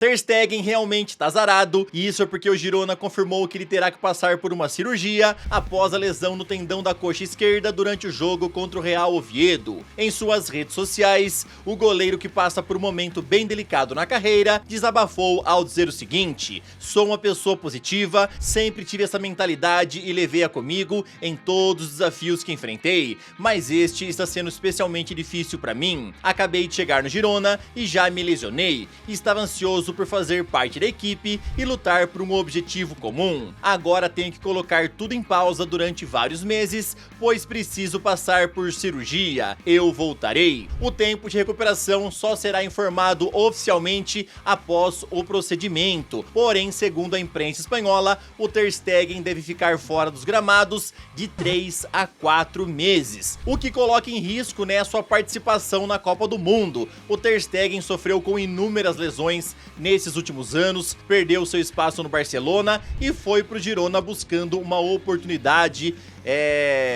Ter Stegen realmente tá azarado, e isso é porque o Girona confirmou que ele terá que passar por uma cirurgia após a lesão no tendão da coxa esquerda durante o jogo contra o Real Oviedo. Em suas redes sociais, o goleiro, que passa por um momento bem delicado na carreira, desabafou ao dizer o seguinte: "Sou uma pessoa positiva, sempre tive essa mentalidade e levei-a comigo em todos os desafios que enfrentei, mas este está sendo especialmente difícil para mim. Acabei de chegar no Girona e já me lesionei, e estava ansioso por fazer parte da equipe e lutar por um objetivo comum. Agora tenho que colocar tudo em pausa durante vários meses, pois preciso passar por cirurgia. Eu voltarei." O tempo de recuperação só será informado oficialmente após o procedimento. Porém, segundo a imprensa espanhola, o Ter Stegen deve ficar fora dos gramados de 3 a 4 meses, o que coloca em risco, sua participação na Copa do Mundo. O Ter Stegen sofreu com inúmeras lesões nesses últimos anos, perdeu seu espaço no Barcelona e foi pro Girona buscando uma oportunidade,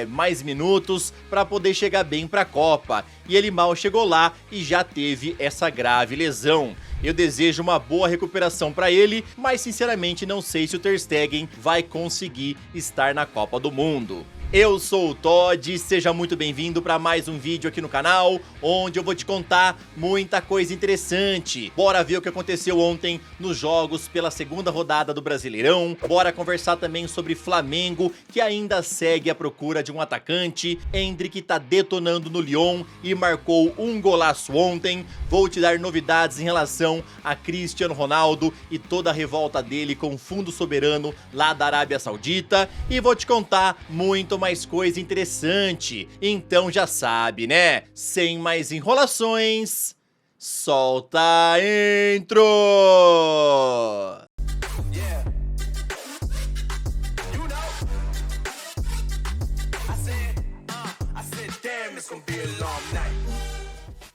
mais minutos para poder chegar bem para a Copa, e ele mal chegou lá e já teve essa grave lesão. Eu desejo uma boa recuperação para ele, mas sinceramente não sei se o Ter Stegen vai conseguir estar na Copa do Mundo. Eu sou o Todd, seja muito bem-vindo para mais um vídeo aqui no canal, onde eu vou te contar muita coisa interessante. Bora ver o que aconteceu ontem nos jogos pela segunda rodada do Brasileirão, bora conversar também sobre Flamengo, que ainda segue à procura de um atacante. Endrick tá detonando no Lyon e marcou um golaço ontem. Vou te dar novidades em relação a Cristiano Ronaldo e toda a revolta dele com o fundo soberano lá da Arábia Saudita, e vou te contar muito mais coisa interessante. Então já sabe, Sem mais enrolações, solta a intro!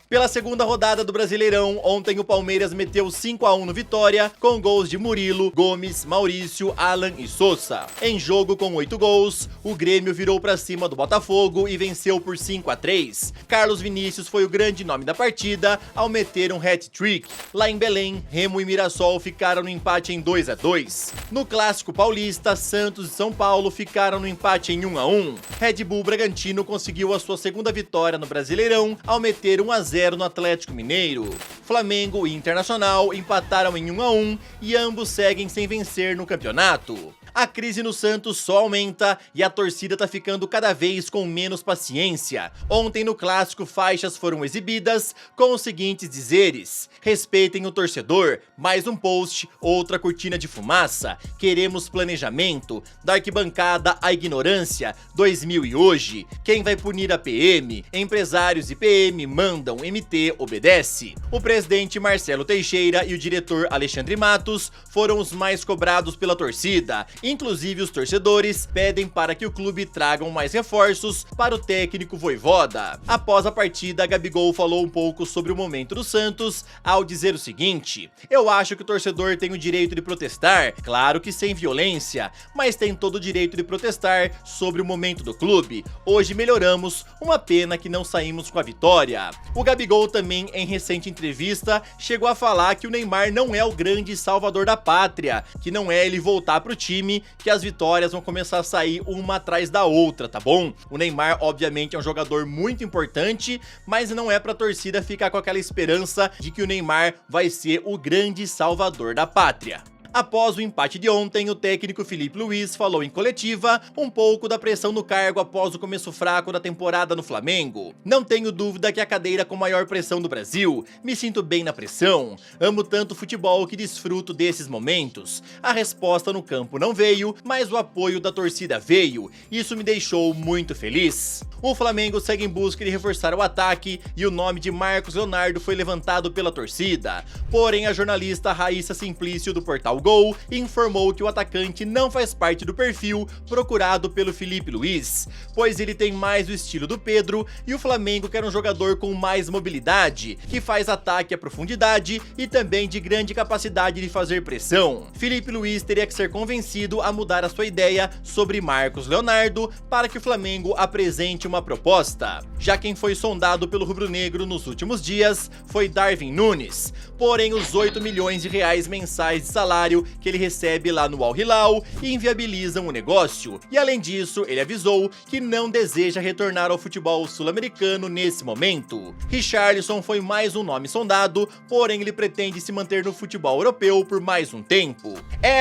Pela segunda rodada do Brasileirão, ontem o Palmeiras meteu 5 a 1 no Vitória, com gols de Murilo, Gomes, Maurício, Alan e Sousa. Em jogo com 8 gols, o Grêmio virou pra cima do Botafogo e venceu por 5 a 3. Carlos Vinícius foi o grande nome da partida ao meter um hat-trick. Lá em Belém, Remo e Mirassol ficaram no empate em 2 a 2. No Clássico Paulista, Santos e São Paulo ficaram no empate em 1 a 1. Red Bull Bragantino conseguiu a sua segunda vitória no Brasileirão ao meter 1 a 0 no Atlético Mineiro. Flamengo e Internacional empataram em 1 a 1 e ambos seguem sem vencer no campeonato. A crise no Santos só aumenta e a torcida tá ficando cada vez com menos paciência. Ontem no clássico, faixas foram exibidas com os seguintes dizeres: "Respeitem o torcedor", mais um post, outra cortina de fumaça, "Queremos planejamento", "Da arquibancada à ignorância", 2000 e hoje, "Quem vai punir a PM?", "Empresários e PM mandam, MT obedece". O presidente Marcelo Teixeira e o diretor Alexandre Matos foram os mais cobrados pela torcida. Inclusive, os torcedores pedem para que o clube tragam mais reforços para o técnico Vojvoda. Após a partida, Gabigol falou um pouco sobre o momento do Santos ao dizer o seguinte: "Eu acho que o torcedor tem o direito de protestar, claro que sem violência, mas tem todo o direito de protestar sobre o momento do clube. Hoje melhoramos, uma pena que não saímos com a vitória". O Gabigol também, em recente entrevista, chegou a falar que o Neymar não é o grande salvador da pátria, que não é ele voltar pro time que as vitórias vão começar a sair uma atrás da outra, tá bom? O Neymar, obviamente, é um jogador muito importante, mas não é pra torcida ficar com aquela esperança de que o Neymar vai ser o grande salvador da pátria. Após o empate de ontem, o técnico Filipe Luís falou em coletiva um pouco da pressão no cargo após o começo fraco da temporada no Flamengo. "Não tenho dúvida que a cadeira com maior pressão do Brasil. Me sinto bem na pressão. Amo tanto o futebol que desfruto desses momentos. A resposta no campo não veio, mas o apoio da torcida veio. Isso me deixou muito feliz." O Flamengo segue em busca de reforçar o ataque e o nome de Marcos Leonardo foi levantado pela torcida. Porém, a jornalista Raíssa Simplício do portal o gol, informou que o atacante não faz parte do perfil procurado pelo Filipe Luís, pois ele tem mais o estilo do Pedro e o Flamengo quer um jogador com mais mobilidade, que faz ataque à profundidade e também de grande capacidade de fazer pressão. Filipe Luís teria que ser convencido a mudar a sua ideia sobre Marcos Leonardo para que o Flamengo apresente uma proposta. Já quem foi sondado pelo rubro-negro nos últimos dias foi Darwin Núñez, porém os 8 milhões de reais mensais de salário que ele recebe lá no Al Hilal inviabilizam o negócio, e além disso ele avisou que não deseja retornar ao futebol sul-americano nesse momento. Richarlison foi mais um nome sondado, porém ele pretende se manter no futebol europeu por mais um tempo.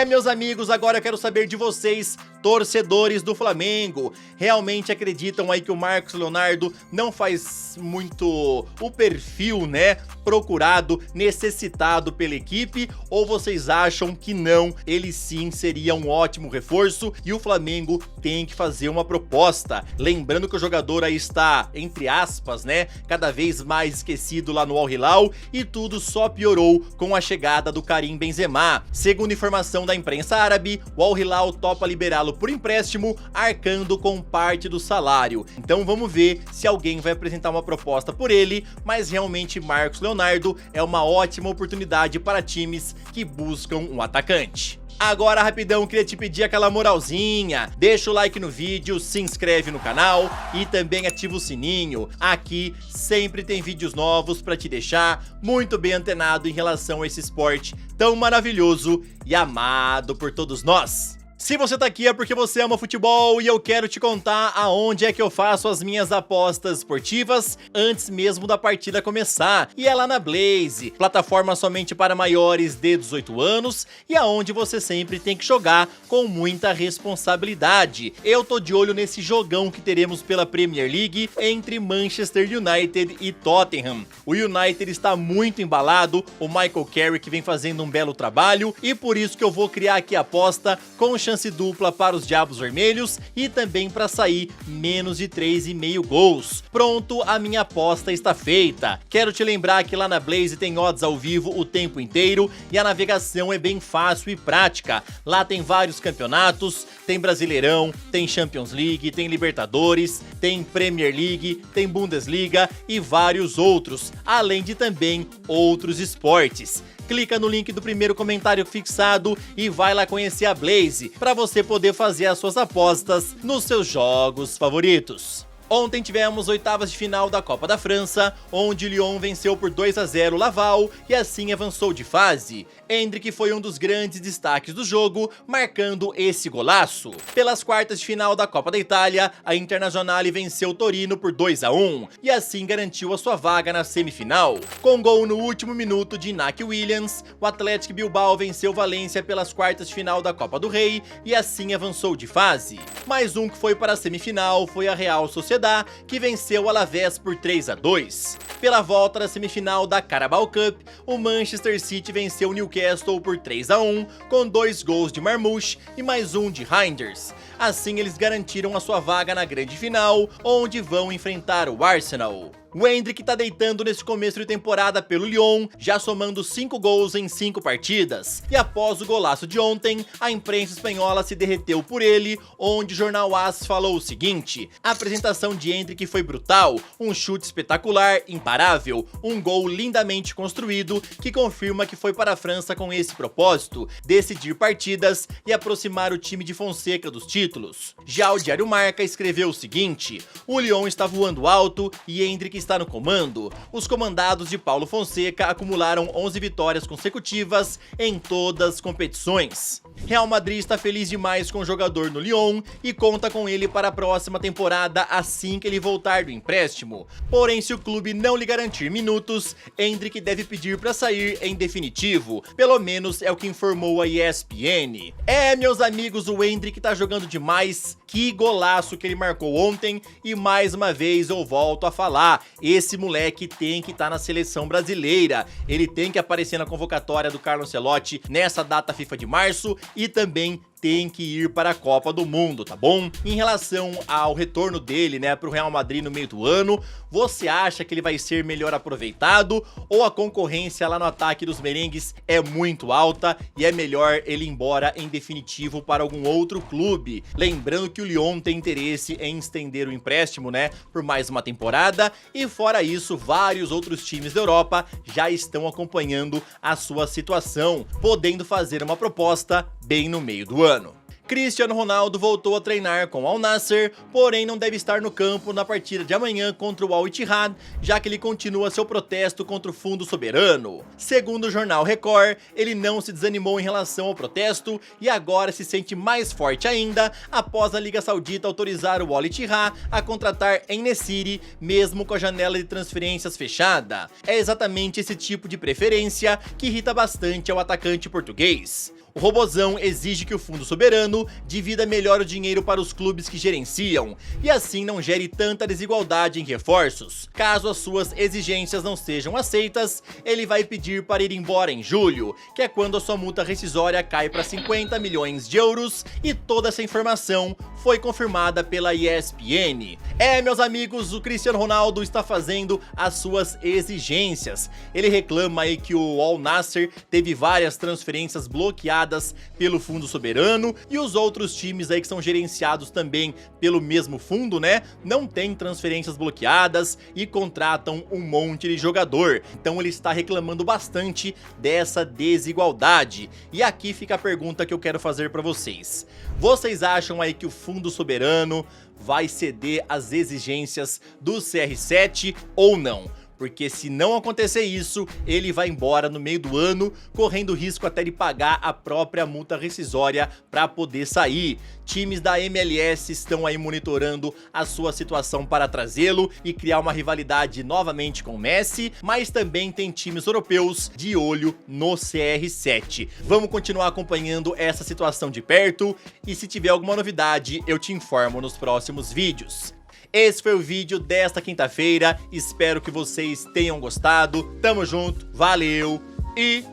Meus amigos, agora eu quero saber de vocês, torcedores do Flamengo, realmente acreditam aí que o Marcos Leonardo não faz muito o perfil, né, procurado, necessitado pela equipe, ou vocês acham que não, ele sim seria um ótimo reforço e o Flamengo tem que fazer uma proposta? Lembrando que o jogador aí está, entre aspas, né, cada vez mais esquecido lá no Al Hilal, e tudo só piorou com a chegada do Karim Benzema. Segundo informação da imprensa árabe, o Al Hilal topa liberá-lo por empréstimo, arcando com parte do salário. Então vamos ver se alguém vai apresentar uma proposta por ele, mas realmente Marcos Leonardo é uma ótima oportunidade para times que buscam um atacante. Agora, rapidão, queria te pedir aquela moralzinha, deixa o like no vídeo, se inscreve no canal e também ativa o sininho. Aqui sempre tem vídeos novos para te deixar muito bem antenado em relação a esse esporte tão maravilhoso e amado por todos nós. Se você tá aqui é porque você ama futebol e eu quero te contar aonde é que eu faço as minhas apostas esportivas antes mesmo da partida começar. E é lá na Blaze, plataforma somente para maiores de 18 anos e aonde você sempre tem que jogar com muita responsabilidade. Eu tô de olho nesse jogão que teremos pela Premier League entre Manchester United e Tottenham. O United está muito embalado, o Michael Carrick vem fazendo um belo trabalho e por isso que eu vou criar aqui a aposta com chance dupla para os Diabos Vermelhos e também para sair menos de 3,5 gols. Pronto, a minha aposta está feita. Quero te lembrar que lá na Blaze tem odds ao vivo o tempo inteiro e a navegação é bem fácil e prática. Lá tem vários campeonatos, tem Brasileirão, tem Champions League, tem Libertadores, tem Premier League, tem Bundesliga e vários outros, além de também outros esportes. Clica no link do primeiro comentário fixado e vai lá conhecer a Blaze para você poder fazer as suas apostas nos seus jogos favoritos. Ontem tivemos oitavas de final da Copa da França, onde o Lyon venceu por 2-0 o Laval e assim avançou de fase. Endrick foi um dos grandes destaques do jogo, marcando esse golaço. Pelas quartas de final da Copa da Itália, a Internazionale venceu o Torino por 2-1 e assim garantiu a sua vaga na semifinal. Com gol no último minuto de Iñaki Williams, o Athletic Bilbao venceu o Valência pelas quartas de final da Copa do Rei e assim avançou de fase. Mais um que foi para a semifinal foi a Real Sociedad, que venceu o Alavés por 3-2. Pela volta da semifinal da Carabao Cup, o Manchester City venceu o Newcastle por 3-1, com 2 gols de Marmoush e mais um de Reinders. Assim eles garantiram a sua vaga na grande final, onde vão enfrentar o Arsenal. O Endrick tá deitando nesse começo de temporada pelo Lyon, já somando 5 gols em 5 partidas. E após o golaço de ontem, a imprensa espanhola se derreteu por ele, onde o jornal AS falou o seguinte: a apresentação de Endrick foi brutal, um chute espetacular, imparável, um gol lindamente construído, que confirma que foi para a França com esse propósito, decidir partidas e aproximar o time de Fonseca dos títulos. Já o Diário Marca escreveu o seguinte: o Lyon está voando alto e Endrick está no comando. Os comandados de Paulo Fonseca acumularam 11 vitórias consecutivas em todas as competições. Real Madrid está feliz demais com o jogador no Lyon e conta com ele para a próxima temporada assim que ele voltar do empréstimo. Porém, se o clube não lhe garantir minutos, Endrick deve pedir para sair em definitivo. Pelo menos é o que informou a ESPN. Meus amigos, o Endrick tá jogando demais. Que golaço que ele marcou ontem e mais uma vez eu volto a falar, esse moleque tem que estar na seleção brasileira, ele tem que aparecer na convocatória do Carlo Ancelotti nessa data FIFA de março e também tem que ir para a Copa do Mundo, tá bom? Em relação ao retorno dele, né, pro Real Madrid no meio do ano, você acha que ele vai ser melhor aproveitado ou a concorrência lá no ataque dos merengues é muito alta e é melhor ele ir embora em definitivo para algum outro clube? Lembrando que o Lyon tem interesse em estender o empréstimo, né, por mais uma temporada, e fora isso, vários outros times da Europa já estão acompanhando a sua situação, podendo fazer uma proposta bem no meio do ano. Cristiano Ronaldo voltou a treinar com o Al Nassr, porém não deve estar no campo na partida de amanhã contra o Al Ittihad, já que ele continua seu protesto contra o fundo soberano. Segundo o jornal Record, ele não se desanimou em relação ao protesto e agora se sente mais forte ainda após a Liga Saudita autorizar o Al Ittihad a contratar En-Nesyri, mesmo com a janela de transferências fechada. É exatamente esse tipo de preferência que irrita bastante ao atacante português. O robozão exige que o fundo soberano divida melhor o dinheiro para os clubes que gerenciam, e assim não gere tanta desigualdade em reforços. Caso as suas exigências não sejam aceitas, ele vai pedir para ir embora em julho, que é quando a sua multa rescisória cai para 50 milhões de euros, e toda essa informação foi confirmada pela ESPN. Meus amigos, o Cristiano Ronaldo está fazendo as suas exigências. Ele reclama aí que o Al Nassr teve várias transferências bloqueadas pelo fundo soberano e os outros times aí que são gerenciados também pelo mesmo fundo, né, não tem transferências bloqueadas e contratam um monte de jogador. Então ele está reclamando bastante dessa desigualdade. E aqui fica a pergunta que eu quero fazer para vocês. Vocês acham aí que o fundo soberano vai ceder às exigências do CR7 ou não? Porque se não acontecer isso, ele vai embora no meio do ano, correndo risco até de pagar a própria multa rescisória para poder sair. Times da MLS estão aí monitorando a sua situação para trazê-lo e criar uma rivalidade novamente com o Messi, mas também tem times europeus de olho no CR7. Vamos continuar acompanhando essa situação de perto e se tiver alguma novidade, eu te informo nos próximos vídeos. Esse foi o vídeo desta quinta-feira, espero que vocês tenham gostado, tamo junto, valeu e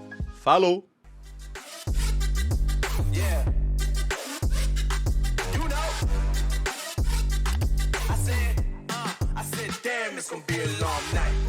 falou! It's gonna be a long night.